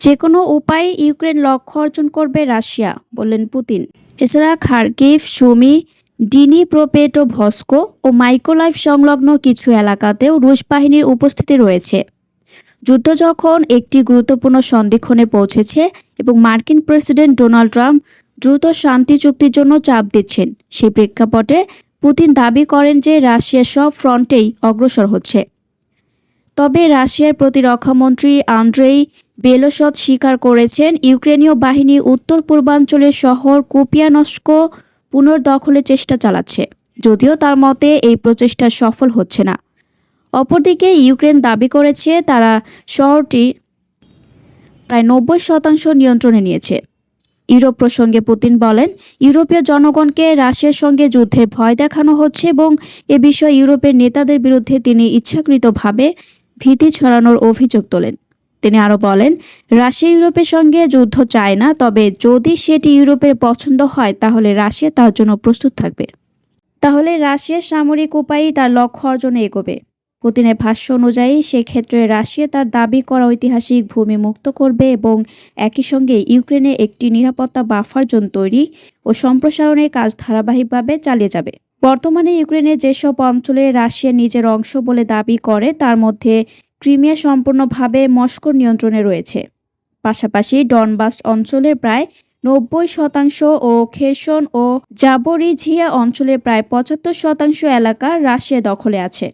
যেকোনো উপায়ে ইউক্রেন লক্ষ্য অর্জন করবে রাশিয়া, বললেন পুতিন। এছাড়া খার্কিভ, সুমি, ডিনিপ্রোপেটোভস্ক ও মাইকোলাইভ সংলগ্ন কিছু এলাকাতেও রুশ বাহিনীর উপস্থিতি রয়েছে। যুদ্ধ যখন একটি গুরুত্বপূর্ণ সন্ধিক্ষণে পৌঁছেছে এবং মার্কিন প্রেসিডেন্ট ডোনাল্ড ট্রাম্প দ্রুত শান্তি চুক্তির জন্য চাপ দিচ্ছেন, সেই প্রেক্ষাপটে পুতিন দাবি করেন যে রাশিয়া সব ফ্রন্টেই অগ্রসর হচ্ছে। তবে রাশিয়ার প্রতিরক্ষামন্ত্রী আন্দ্রেই বেলোসদ স্বীকার করেছেন, ইউক্রেনীয় বাহিনী উত্তর পূর্বাঞ্চলের শহর কুপিয়ানস্ক পুনর্দখলের চেষ্টা চালাচ্ছে, যদিও তার মতে এই প্রচেষ্টা সফল হচ্ছে না। অপরদিকে ইউক্রেন দাবি করেছে তারা শহরটি প্রায় 90% নিয়ন্ত্রণে নিয়েছে। ইউরোপ প্রসঙ্গে পুতিন বলেন, ইউরোপীয় জনগণকে রাশিয়ার সঙ্গে যুদ্ধের ভয় দেখানো হচ্ছে এবং এ বিষয়ে ইউরোপের নেতাদের বিরুদ্ধে তিনি ইচ্ছাকৃতভাবে ভীতি ছড়ানোর অভিযোগ তোলেন। তিনি আরও বলেন, রাশিয়া ইউরোপের সঙ্গে যুদ্ধ চায় না, তবে যদি সেটি ইউরোপের পছন্দ হয় তাহলে রাশিয়া তার জন্য প্রস্তুত থাকবে। তাহলে রাশিয়ার সামরিক উপায়ই তার লক্ষ্য অর্জনে এগোবে। পুতিনের ভাষ্য অনুযায়ী সেক্ষেত্রে রাশিয়া তার দাবি করা ঐতিহাসিক ভূমি মুক্ত করবে এবং একই সঙ্গে ইউক্রেনে একটি নিরাপত্তা বাফার জোন তৈরি ও সম্প্রসারণের কাজ ধারাবাহিকভাবে চালিয়ে যাবে। বর্তমানে ইউক্রেনের যেসব অঞ্চলে রাশিয়া নিজের অংশ বলে দাবি করে তার মধ্যে ক্রিমিয়া সম্পূর্ণভাবে মস্কোর নিয়ন্ত্রণে রয়েছে। পাশাপাশি ডনবাস অঞ্চলের প্রায় 90% ও খেরসন ও জাবোরিঝিয়া অঞ্চলের প্রায় 75% এলাকা রাশিয়া দখলে আছে।